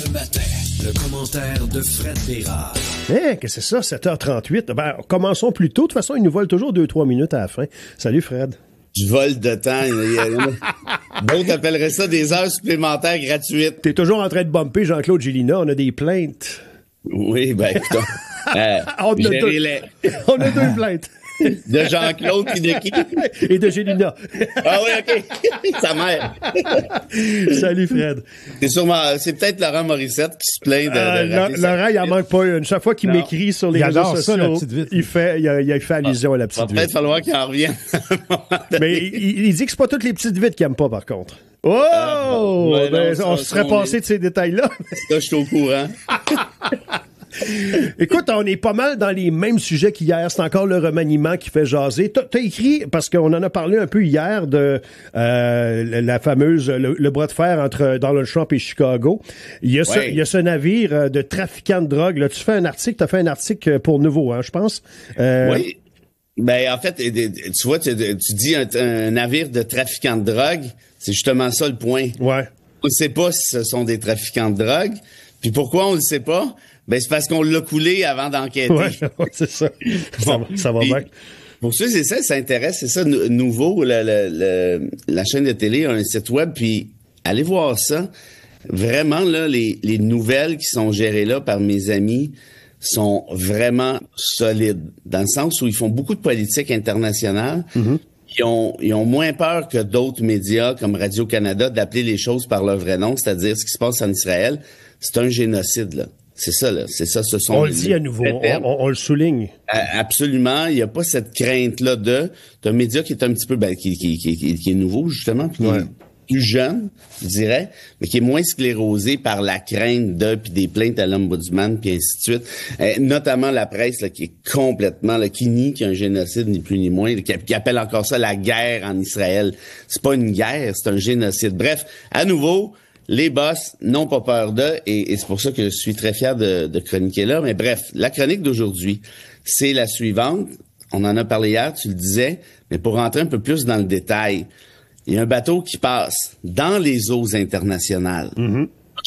Le matin, le commentaire de Fred Bérard. Qu'est-ce que c'est ça, 7h38? Ben, commençons plus tôt. De toute façon, il nous vole toujours 2-3 minutes à la fin. Salut, Fred. Du vol de temps. D'autres appelleraient ça des heures supplémentaires gratuites. T'es toujours en train de bumper Jean-Claude Gélina. On a des plaintes. Oui, ben, écoute. On a deux plaintes. De Jean-Claude puis de qui? Et de Gélina. Ah oui, OK. Sa mère. Salut, Fred. C'est peut-être Laurent Morissette qui se plaint de Laurent, il en manque pas une. Chaque fois qu'il m'écrit sur les réseaux sociaux, il fait allusion à la petite vite. Il va peut-être falloir qu'il en revienne. Mais il dit que c'est pas toutes les petites vites qu'il aime pas, par contre. Oh! On se serait passé de ces détails-là. Là, je suis au courant. Écoute, on est pas mal dans les mêmes sujets qu'hier. C'est encore le remaniement qui fait jaser. T'as écrit, parce qu'on en a parlé un peu hier de la fameuse, le bras de fer entre Donald Trump et Chicago. Il y a ce navire de trafiquants de drogue. Là, t'as fait un article pour Nouveau, hein, je pense. Oui. Ben, en fait, tu vois, tu dis un navire de trafiquants de drogue. C'est justement ça le point. Ouais. On ne sait pas si ce sont des trafiquants de drogue. Puis pourquoi on le sait pas? Ben, c'est parce qu'on l'a coulé avant d'enquêter. Ouais, c'est ça. Bon, ça va bien. Pour ceux et celles, ça intéresse, c'est ça, Nouveau, la chaîne de télé a un site web, puis allez voir ça. Vraiment, là, les nouvelles qui sont gérées là par mes amis sont vraiment solides, dans le sens où ils font beaucoup de politique internationale. Mm-hmm. Ils ont moins peur que d'autres médias comme Radio-Canada d'appeler les choses par leur vrai nom, c'est-à-dire ce qui se passe en Israël, c'est un génocide, là. C'est ça, là. C'est ça, ce sont... On le dit à nouveau. On le souligne. Absolument. Il n'y a pas cette crainte-là d'un média qui est un petit peu, qui est nouveau, justement, puis plus jeune, je dirais, mais qui est moins sclérosé par la crainte puis des plaintes à l'ombudsman, puis ainsi de suite. Notamment la presse, là, qui est complètement, là, qui nie qu'il y a un génocide, ni plus ni moins, qui appelle encore ça la guerre en Israël. C'est pas une guerre, c'est un génocide. Bref, à nouveau, les boss n'ont pas peur d'eux, et c'est pour ça que je suis très fier de chroniquer là. Mais bref, la chronique d'aujourd'hui, c'est la suivante. On en a parlé hier, tu le disais, mais pour rentrer un peu plus dans le détail, il y a un bateau qui passe dans les eaux internationales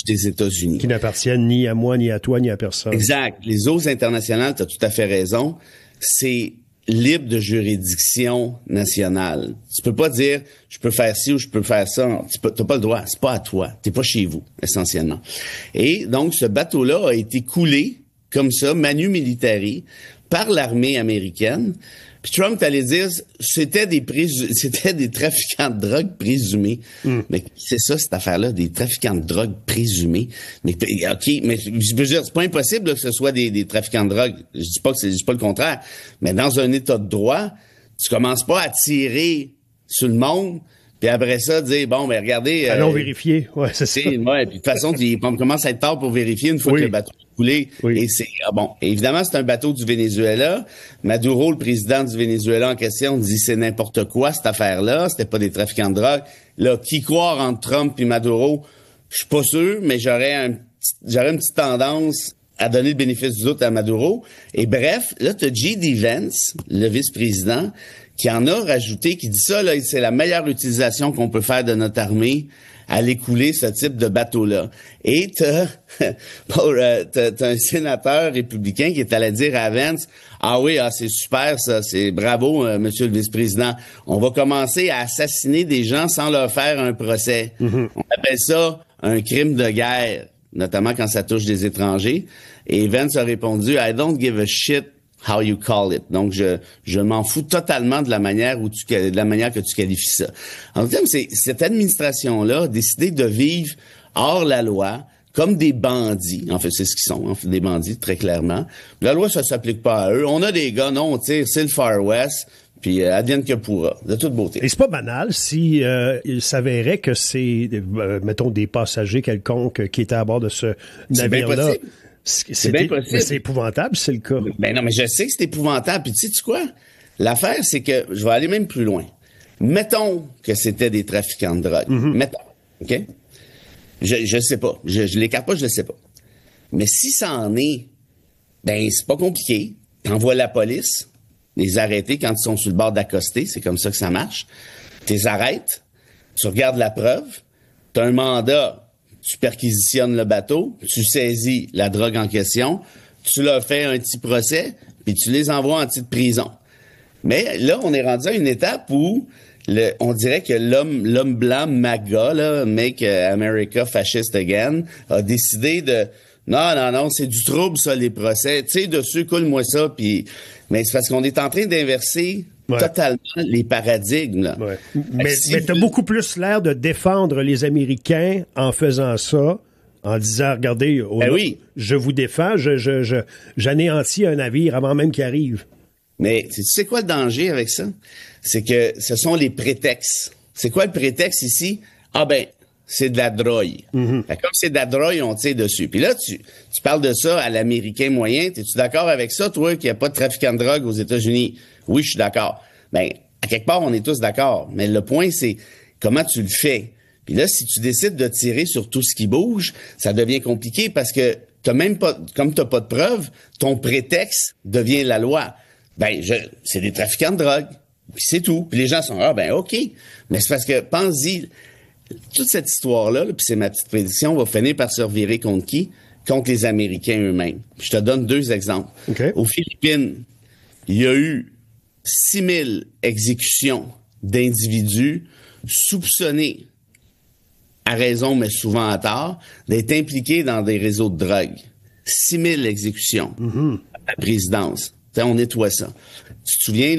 des États-Unis. Qui n'appartiennent ni à moi, ni à toi, ni à personne. Exact. Les eaux internationales, tu as tout à fait raison, c'est libre de juridiction nationale. Tu peux pas dire je peux faire ci ou je peux faire ça. T'as pas le droit. C'est pas à toi. T'es pas chez vous, essentiellement. Et donc, ce bateau-là a été coulé comme ça, manu militari, par l'armée américaine. Puis Trump t'allait dire c'était des trafiquants de drogue présumés. Mais c'est ça, cette affaire-là, des trafiquants de drogue présumés. Mais OK, mais je veux dire, c'est pas impossible là, que ce soit des trafiquants de drogue. Je dis pas le contraire. Mais dans un état de droit, tu commences pas à tirer sur le monde, puis après ça, dire, bon, ben regardez... Allons vérifier. Ouais, c'est ça. Ouais, puis de toute façon, on commence à être tard pour vérifier une fois que le bateau est coulé. Oui. Et c'est... évidemment, c'est un bateau du Venezuela. Maduro, le président du Venezuela en question, dit c'est n'importe quoi, cette affaire-là. C'était pas des trafiquants de drogue. Là, qui croire entre Trump et Maduro? Je suis pas sûr, mais j'aurais une petite tendance à donner le bénéfice du doute à Maduro. Et bref, là, t'as J.D. Vance, le vice-président, qui en a rajouté, qui dit ça, là, c'est la meilleure utilisation qu'on peut faire de notre armée, aller couler ce type de bateau-là. Et t'as un sénateur républicain qui est allé dire à Vance, ah oui, c'est super ça, c'est bravo, monsieur le vice-président. On va commencer à assassiner des gens sans leur faire un procès. Mm-hmm. On appelle ça un crime de guerre, notamment quand ça touche des étrangers. Et Vance a répondu, I don't give a shit how you call it. Donc, je m'en fous totalement de la manière que tu qualifies ça. En termes, cette administration-là a décidé de vivre hors la loi, comme des bandits. En fait, c'est ce qu'ils sont, en fait, des bandits, très clairement. La loi, ça s'applique pas à eux. On a des gars, non, on tire, c'est le Far West, puis advienne que pourra, de toute beauté. Et c'est pas banal si il s'avérait que c'est, mettons, des passagers quelconques qui étaient à bord de ce navire-là. C'est bien possible. Mais c'est épouvantable, c'est le cas. Ben non, mais je sais que c'est épouvantable. Puis tu sais quoi? L'affaire, c'est que je vais aller même plus loin. Mettons que c'était des trafiquants de drogue. Mm-hmm. Mettons. OK? Je sais pas. Je l'écarte pas, je le sais pas. Mais si ça en est, ben c'est pas compliqué. T'envoies la police, les arrêter quand ils sont sur le bord d'accoster. C'est comme ça que ça marche. T'es arrêtes. Tu regardes la preuve. T'as un mandat tu perquisitionnes le bateau, tu saisis la drogue en question, tu leur fais un petit procès, puis tu les envoies en petite prison. Mais là, on est rendu à une étape où on dirait que l'homme blanc MAGA, là, Make America Fascist Again, a décidé de non, c'est du trouble, ça, les procès. Tu sais, dessus, coule-moi ça, puis mais c'est parce qu'on est en train d'inverser totalement les paradigmes, là. Ouais. Mais t'as beaucoup plus l'air de défendre les Américains en faisant ça, en disant, regardez, je vous défends, j'anéantis un navire avant même qu'il arrive. Mais tu sais quoi le danger avec ça? C'est que ce sont les prétextes. C'est quoi le prétexte ici? Ah ben, c'est de la drogue. Mm-hmm. Comme c'est de la drogue, on tire dessus. Puis là, tu parles de ça à l'Américain moyen. Es-tu d'accord avec ça, toi, qu'il n'y a pas de trafiquant de drogue aux États-Unis? Oui, je suis d'accord. Ben, à quelque part, on est tous d'accord. Mais le point, c'est comment tu le fais. Puis là, si tu décides de tirer sur tout ce qui bouge, ça devient compliqué parce que comme t'as pas de preuves, ton prétexte devient la loi. Ben, c'est des trafiquants de drogue. Puis c'est tout. Puis les gens sont, OK. Mais c'est parce que, pense-y, toute cette histoire-là, puis c'est ma petite prédiction, va finir par se revirer contre qui? Contre les Américains eux-mêmes. Puis je te donne 2 exemples. Okay. Aux Philippines, il y a eu 6000 exécutions d'individus soupçonnés, à raison, mais souvent à tort, d'être impliqués dans des réseaux de drogue. 6000 exécutions à la présidence. T'sais, on nettoie ça. Tu te souviens,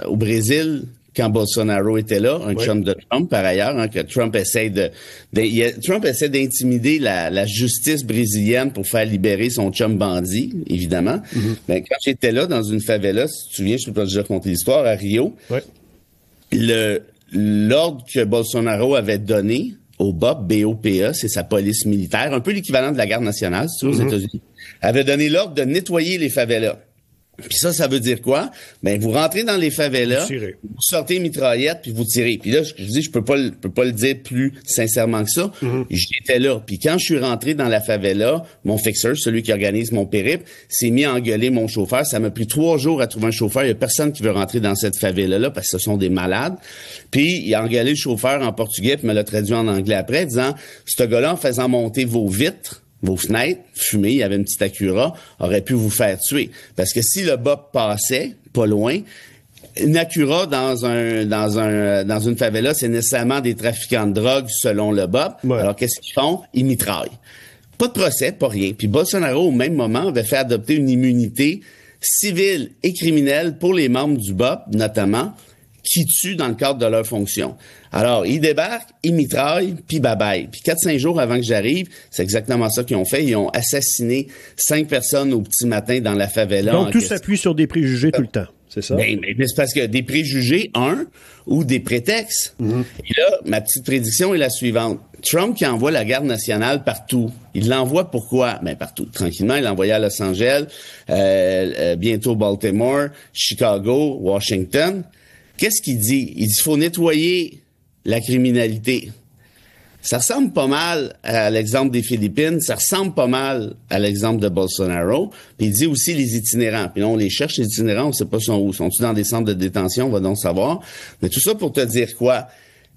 au Brésil, quand Bolsonaro était là, un chum de Trump, par ailleurs, que Trump essaie d'intimider la justice brésilienne pour faire libérer son chum bandit, évidemment. Mm-hmm. Ben, quand j'étais là, dans une favela, si tu te souviens, je peux pas déjà raconter l'histoire, à Rio, l'ordre que Bolsonaro avait donné au BOP, BOPA, c'est sa police militaire, un peu l'équivalent de la garde nationale, si tu veux, aux États-Unis, avait donné l'ordre de nettoyer les favelas. Puis ça veut dire quoi? Ben, vous rentrez dans les favelas, vous sortez une mitraillette, puis vous tirez. Puis là, je dis, je peux pas le dire plus sincèrement que ça. J'étais là. Puis quand je suis rentré dans la favela, mon fixer, celui qui organise mon périple, s'est mis à engueuler mon chauffeur. Ça m'a pris 3 jours à trouver un chauffeur. Il y a personne qui veut rentrer dans cette favela-là parce que ce sont des malades. Puis il a engueulé le chauffeur en portugais, puis me l'a traduit en anglais après, disant, ce gars-là, en faisant monter vos vitres, vos fenêtres, fumées, il y avait une petite Acura, aurait pu vous faire tuer. Parce que si le BOP passait, pas loin, une Acura dans une favela, c'est nécessairement des trafiquants de drogue selon le BOP. Ouais. Alors, qu'est-ce qu'ils font? Ils mitraillent. Pas de procès, pas rien. Puis Bolsonaro, au même moment, avait fait adopter une immunité civile et criminelle pour les membres du BOP, notamment, qui tuent dans le cadre de leur fonction. Alors, ils débarquent, ils mitraillent, puis bye-bye. Puis 4-5 jours avant que j'arrive, c'est exactement ça qu'ils ont fait. Ils ont assassiné 5 personnes au petit matin dans la favela. Donc, tout s'appuie sur des préjugés tout le temps, c'est ça? Mais c'est parce que des préjugés, ou des prétextes. Mm-hmm. Et là, ma petite prédiction est la suivante. Trump qui envoie la garde nationale partout. Il l'envoie pourquoi? Ben partout. Tranquillement, il l'envoyait à Los Angeles, bientôt Baltimore, Chicago, Washington. Qu'est-ce qu'il dit? Il dit qu'il faut nettoyer la criminalité. Ça ressemble pas mal à l'exemple des Philippines, ça ressemble pas mal à l'exemple de Bolsonaro. Puis il dit aussi les itinérants. Puis là, on les cherche, les itinérants, on sait pas sont où. Sont-ils dans des centres de détention? On va donc savoir. Mais tout ça pour te dire quoi?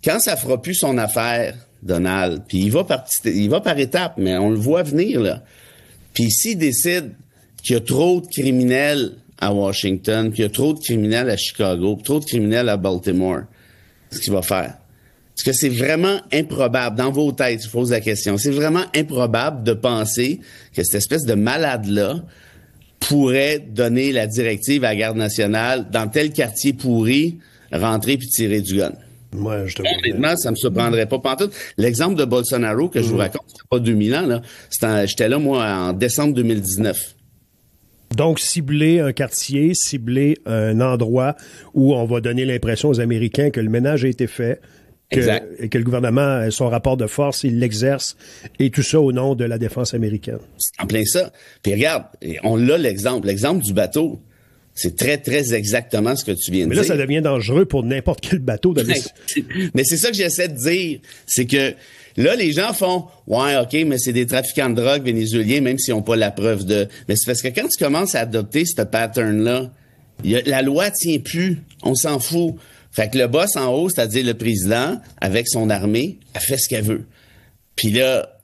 Quand ça fera plus son affaire, Donald, puis il va par étapes, mais on le voit venir, là. Puis s'il décide qu'il y a trop de criminels à Washington, puis il y a trop de criminels à Chicago, puis trop de criminels à Baltimore, ce qu'il va faire? Parce que c'est vraiment improbable, dans vos têtes, je pose la question, c'est vraiment improbable de penser que cette espèce de malade-là pourrait donner la directive à la Garde nationale, dans tel quartier pourri, rentrer puis tirer du gun. Moi, je te honnêtement, ça me surprendrait pas pantoute. L'exemple de Bolsonaro que je vous raconte, c'était pas 2000 ans, là. J'étais là, moi, en décembre 2019. Donc, cibler un quartier, cibler un endroit où on va donner l'impression aux Américains que le ménage a été fait, et que le gouvernement, son rapport de force, il l'exerce, et tout ça au nom de la défense américaine. C'est en plein ça. Puis regarde, on l'a l'exemple du bateau. C'est très, très exactement ce que tu viens de dire. Mais là, ça devient dangereux pour n'importe quel bateau. Mais c'est ça que j'essaie de dire. C'est que là, les gens font « Ouais, OK, mais c'est des trafiquants de drogue vénézuéliens, même s'ils n'ont pas la preuve de... » Mais c'est parce que quand tu commences à adopter ce pattern-là, la loi tient plus. On s'en fout. Fait que le boss en haut, c'est-à-dire le président, avec son armée, elle fait ce qu'elle veut. Puis là,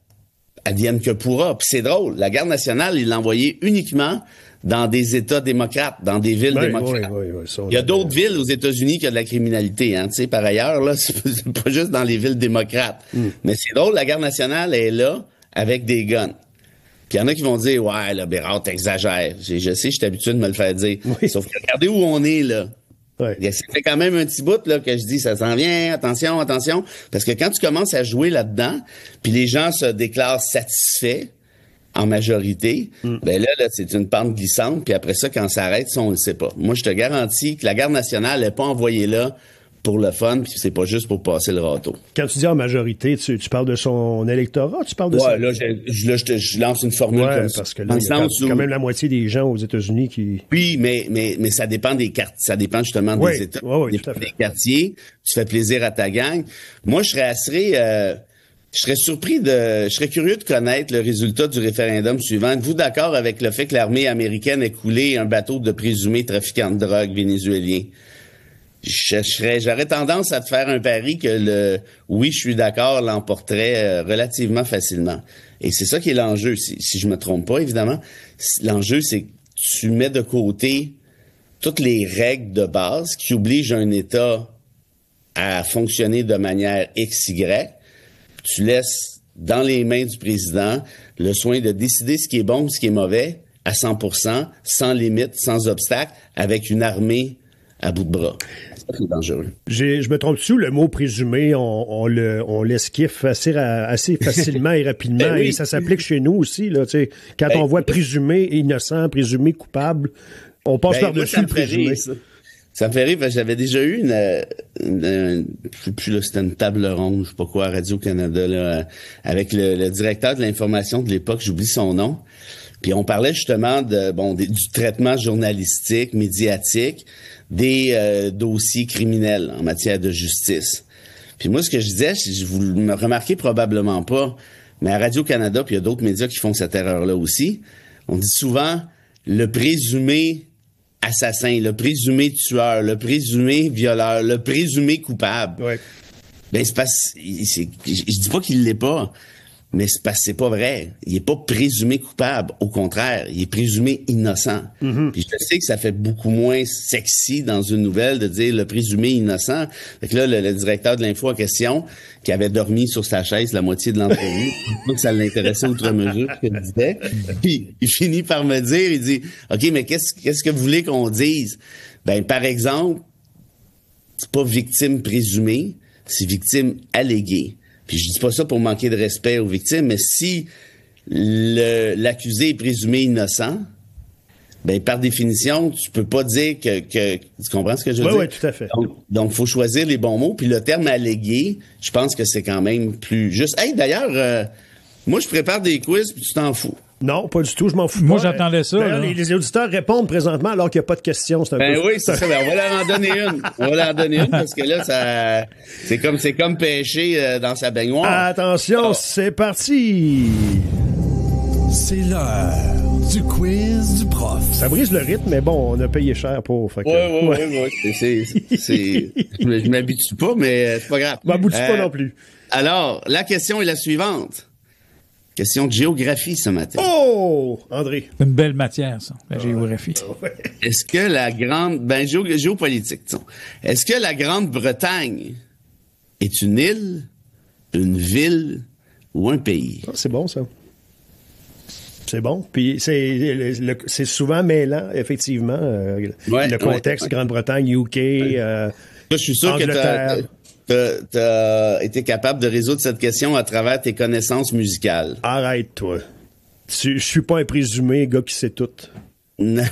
advienne que pourra. Puis c'est drôle, la garde nationale, il l'a envoyée uniquement dans des États démocrates, dans des villes démocrates. Oui, il y a d'autres villes aux États-Unis qui ont de la criminalité, hein, tu sais, par ailleurs, là, c'est pas juste dans les villes démocrates. Mais c'est drôle, la garde nationale est là avec des guns. Puis il y en a qui vont dire, ouais, là, Bérard, t'exagères. Je sais, je suis habitué de me le faire dire. Oui. Sauf que regardez où on est, là. Ouais. Ça fait quand même un petit bout là que je dis, ça s'en vient, attention, attention. Parce que quand tu commences à jouer là-dedans, puis les gens se déclarent satisfaits, en majorité, ben là, c'est une pente glissante, puis après ça, quand ça arrête, ça, on le sait pas. Moi, je te garantis que la garde nationale n'est pas envoyée là pour le fun, puis c'est pas juste pour passer le râteau. Quand tu dis en majorité, tu parles de son électorat, tu parles de ça? Ouais, là, je lance une formule comme ça. Parce que là, il y a quand même la moitié des gens aux États-Unis qui... Oui, mais ça dépend des quartiers, ça dépend justement des États, des quartiers. Tu fais plaisir à ta gang. Moi, je serais curieux de connaître le résultat du référendum suivant. Êtes-vous d'accord avec le fait que l'armée américaine ait coulé un bateau de présumés trafiquants de drogue vénézuéliens? J'aurais tendance à te faire un pari que oui, je suis d'accord, l'emporterait relativement facilement. Et c'est ça qui est l'enjeu, si je me trompe pas, évidemment. L'enjeu, c'est que tu mets de côté toutes les règles de base qui obligent un État à fonctionner de manière XY. Tu laisses dans les mains du président le soin de décider ce qui est bon, ce qui est mauvais, à 100%, sans limite, sans obstacle, avec une armée à bout de bras. C'est ça qui est dangereux. Je me trompe-tu, le mot présumé, on l'esquiffe assez facilement et rapidement, ben oui. Et ça s'applique chez nous aussi, là, tu sais. Quand on voit présumé innocent, présumé coupable, on passe par-dessus le présumé. Ça me fait rire, parce que j'avais déjà eu je sais plus, là, c'était une table ronde, je sais pas quoi, à Radio-Canada, là, avec le directeur de l'information de l'époque, j'oublie son nom. Puis on parlait justement du traitement journalistique, médiatique, des dossiers criminels en matière de justice. Puis moi, ce que je disais, vous me remarquez probablement pas, mais à Radio-Canada, puis il y a d'autres médias qui font cette erreur-là aussi, on dit souvent le présumé assassin, le présumé tueur, le présumé violeur, le présumé coupable. Ouais. Ben je dis pas qu'il l'est pas, mais c'est pas vrai. Il est pas présumé coupable, au contraire, il est présumé innocent. Mm-hmm. Puis je sais que ça fait beaucoup moins sexy dans une nouvelle de dire le présumé innocent. Fait que là, le directeur de l'info en question, qui avait dormi sur sa chaise la moitié de l'entrevue, pas que ça l'intéressait outre mesure ce qu'il disait. Puis il finit par me dire, il dit, OK, mais qu'est-ce que vous voulez qu'on dise? Ben, par exemple, c'est pas victime présumée, c'est victime alléguée. Puis je dis pas ça pour manquer de respect aux victimes, mais si l'accusé est présumé innocent, ben par définition, tu peux pas dire que tu comprends ce que je veux dire? Oui, tout à fait. Donc, faut choisir les bons mots. Puis le terme allégué, je pense que c'est quand même plus juste. Hey, d'ailleurs, moi, je prépare des quiz, puis tu t'en fous. Non, pas du tout, je m'en fous. Moi, j'attendais ça. Ben, les auditeurs répondent présentement alors qu'il n'y a pas de questions. C'est un peu... oui, c'est ça. Ben, on va leur en donner une. On va leur en donner une parce que là, c'est comme pêcher dans sa baignoire. Attention, c'est parti. C'est l'heure du quiz du prof. Ça brise le rythme, mais bon, on a payé cher pour. Oui. Je m'habitue pas, mais c'est pas grave. Je m'habitue pas non plus. Alors, la question est la suivante. Question de géographie ce matin. Oh! André. Une belle matière, ça, la géographie. Ouais. Est-ce que la géopolitique, disons. Est-ce que la Grande-Bretagne est une île, une ville ou un pays? Ah, c'est bon, ça. C'est bon. Puis c'est souvent mêlant, effectivement. Le contexte Grande-Bretagne, UK, je suis sûr Angleterre. Que t'as été capable de résoudre cette question à travers tes connaissances musicales. Arrête, toi. Je suis pas un présumé gars qui sait tout. Non.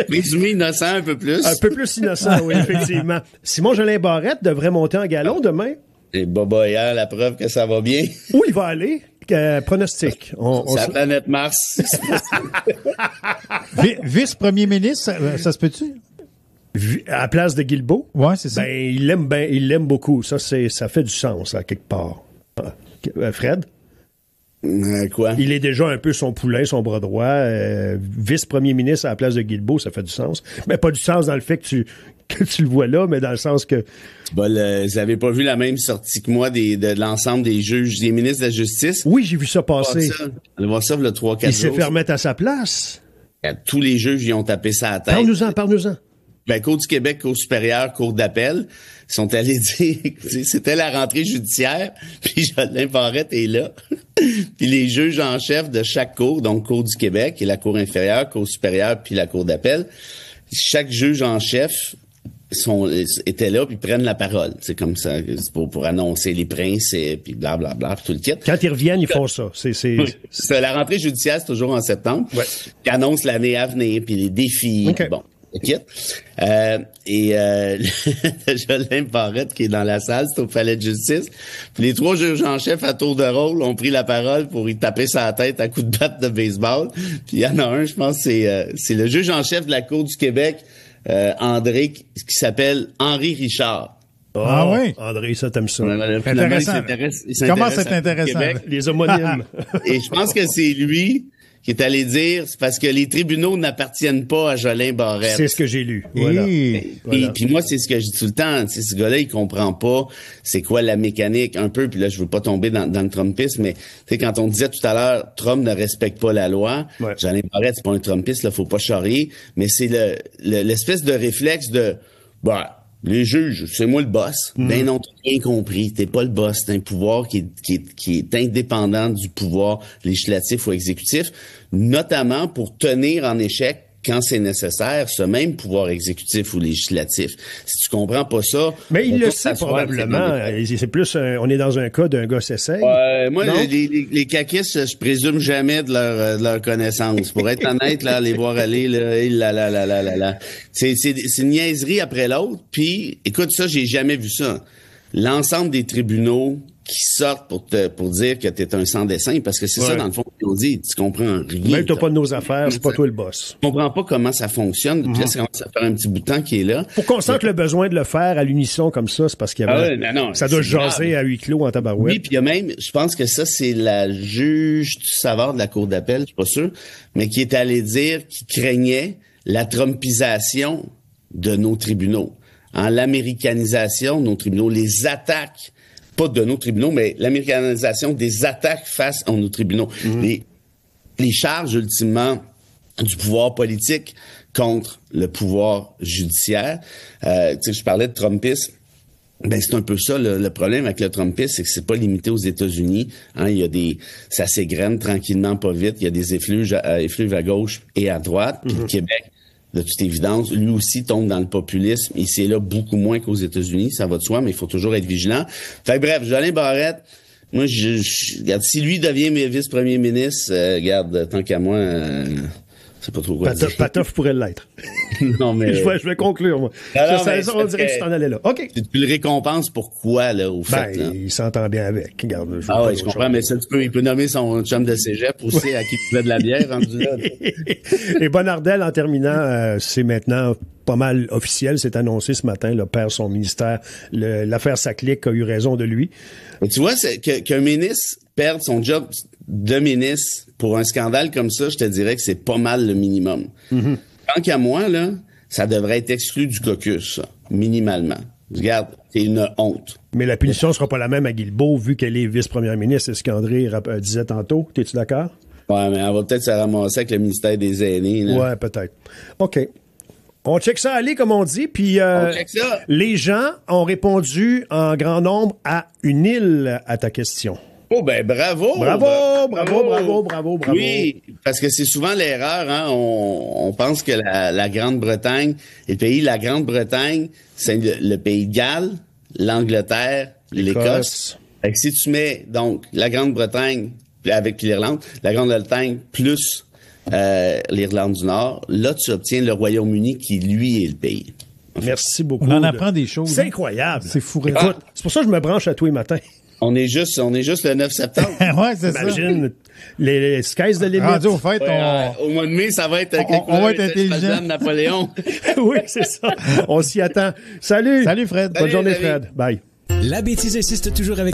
Présumé innocent un peu plus. Un peu plus innocent, oui, effectivement. Simon-Jolin Barrette devrait monter en galon demain. Et Boba hier, la preuve que ça va bien. Où il va aller? Pronostic. C'est la planète Mars. Vice-premier ministre, ça se peut-tu? À la place de Guilbeault? Ouais, c'est ça. Ben, il l'aime beaucoup. Ça fait du sens, à quelque part. Fred? Quoi? Il est déjà un peu son poulain, son bras droit. Vice-premier ministre à la place de Guilbeault, ça fait du sens. Mais pas du sens dans le fait que que tu le vois là, mais dans le sens que... Vous n'avez pas vu la même sortie que moi de l'ensemble des juges, des ministres de la Justice? Oui, j'ai vu ça passer. Allez voir ça, le 3-4 jours. Il s'est fait remettre à sa place. Tous les juges, ils ont tapé ça à la tête. Parle-nous-en. Ben, Cour du Québec, Cour supérieure, Cour d'appel, ils sont allés dire, c'était la rentrée judiciaire, puis Jolin Barrette est là. Puis les juges en chef de chaque cour, donc Cour du Québec et la Cour inférieure, Cour supérieure, puis la Cour d'appel, chaque juge en chef étaient là, puis prennent la parole. C'est comme ça, c'est pour annoncer les principes, puis blablabla, tout le kit. Quand ils reviennent, ils font ça. C'est la rentrée judiciaire, c'est toujours en septembre. Ouais. Ils annoncent l'année à venir, puis les défis, okay. Bon. Jolin Barrette qui est dans la salle, c'est au palais de justice. Puis les 3 juges en chef à tour de rôle ont pris la parole pour y taper sa tête à coups de batte de baseball. Puis il y en a un, je pense, c'est le juge en chef de la Cour du Québec, André, qui s'appelle Henri Richard. Ah oui? André, ça t'aime ça. Intéressant. Comment c'est intéressant? Les homonymes. Et je pense que c'est lui qui est allé dire, c'est parce que les tribunaux n'appartiennent pas à Jolin Barrette. C'est ce que j'ai lu. Voilà. Puis moi, c'est ce que je dis tout le temps. Ce gars-là, il comprend pas c'est quoi la mécanique un peu. Puis là, je veux pas tomber dans le Trumpisme, mais tu sais, quand on disait tout à l'heure, Trump ne respecte pas la loi. Ouais. Jolin Barrette, c'est pas un Trumpiste, là, faut pas charrier. Mais c'est l'espèce de réflexe de, les juges, c'est moi le boss. Ben non, t'as bien compris. T'es pas le boss. C'est un pouvoir qui est indépendant du pouvoir législatif ou exécutif, notamment pour tenir en échec, quand c'est nécessaire, ce même pouvoir exécutif ou législatif. Si tu comprends pas ça... Mais il le sait probablement. C'est plus... on est dans un cas d'un gars s'essaye. Moi, les caquistes, je présume jamais de leur connaissance. Pour être honnête, là, les voir aller, là. C'est une niaiserie après l'autre. Puis, écoute, ça, j'ai jamais vu ça. L'ensemble des tribunaux qui sortent pour dire que t'es un sans-dessin, parce que c'est ça, dans le fond, qu'ils ont dit. Tu comprends rien. Même t'as pas de nos affaires, c'est pas toi le boss. Tu comprends pas comment ça fonctionne. Puis là, ça commence à faire un petit bout de temps qu'il est là. Pour qu'on sente le besoin de le faire à l'unisson comme ça, c'est parce qu'il y avait... ça doit jaser à huis clos en tabarouette. Oui, puis il y a même, je pense que ça, c'est la juge du Savard de la Cour d'appel, je suis pas sûr, mais qui est allée dire qu'il craignait la trumpisation de nos tribunaux. L'américanisation de nos tribunaux, les attaques, pas de nos tribunaux, mais l'américanisation des attaques face à nos tribunaux. Les charges, ultimement, du pouvoir politique contre le pouvoir judiciaire. Tu sais, je parlais de Trumpisme. Ben, c'est un peu ça, le problème avec le Trumpisme, c'est que c'est pas limité aux États-Unis. Il y a ça s'égrène tranquillement, pas vite. Il y a des effluves à gauche et à droite. Puis le Québec, de toute évidence, lui aussi tombe dans le populisme. Et c'est là beaucoup moins qu'aux États-Unis, ça va de soi, mais il faut toujours être vigilant. Fait bref, Jolin Barrette, moi, regarde, si lui devient vice-premier ministre, regarde, tant qu'à moi, c'est pas trop quoi dire. Patoff pourrait l'être. Non, mais... je vais conclure, moi. On dirait que tu t'en allais là. OK. Tu le récompenses pourquoi, là, au fait? Ben, il s'entend bien avec. Regarde, je comprends, mais ça, il peut nommer son chum de cégep aussi, à qui il plaît de la bière, rendu là. Et Bonnardel, en terminant, c'est maintenant pas mal officiel, c'est annoncé ce matin, là, perd son ministère. L'affaire Saclic a eu raison de lui. Mais tu vois, qu'un ministre perde son job de ministre pour un scandale comme ça, je te dirais que c'est pas mal le minimum. Tant qu'à moi, là, ça devrait être exclu du caucus, ça, minimalement. Regarde, c'est une honte. Mais la punition sera pas la même à Guilbeault, vu qu'elle est vice-première ministre, c'est ce qu'André disait tantôt. T'es-tu d'accord? Ouais, mais on va peut-être se ramasser avec le ministère des Aînés. Là. Ouais, peut-être. OK. On check ça aller, comme on dit, puis les gens ont répondu en grand nombre à une île à ta question. Oh ben bravo! Bravo! Oui, parce que c'est souvent l'erreur, hein. On pense que la Grande-Bretagne, la Grande-Bretagne, c'est le pays de Galles, l'Angleterre, l'Écosse. Fait que si tu mets donc la Grande-Bretagne avec l'Irlande, la Grande-Bretagne plus l'Irlande du Nord, là tu obtiens le Royaume-Uni qui lui est le pays. Merci beaucoup. On en apprend des choses. C'est incroyable. C'est fou. Écoute, c'est pour ça que je me branche à tous les matins. On est juste le 9 septembre. Ouais, c'est ça. Imagine, les skies de limite. Rendu au fait, au mois de mai, ça va être on va être intelligent. Napoléon. Oui, c'est ça. On s'y attend. Salut. Salut, Fred. Bonne journée, Fred. Bye. La bêtise insiste toujours avec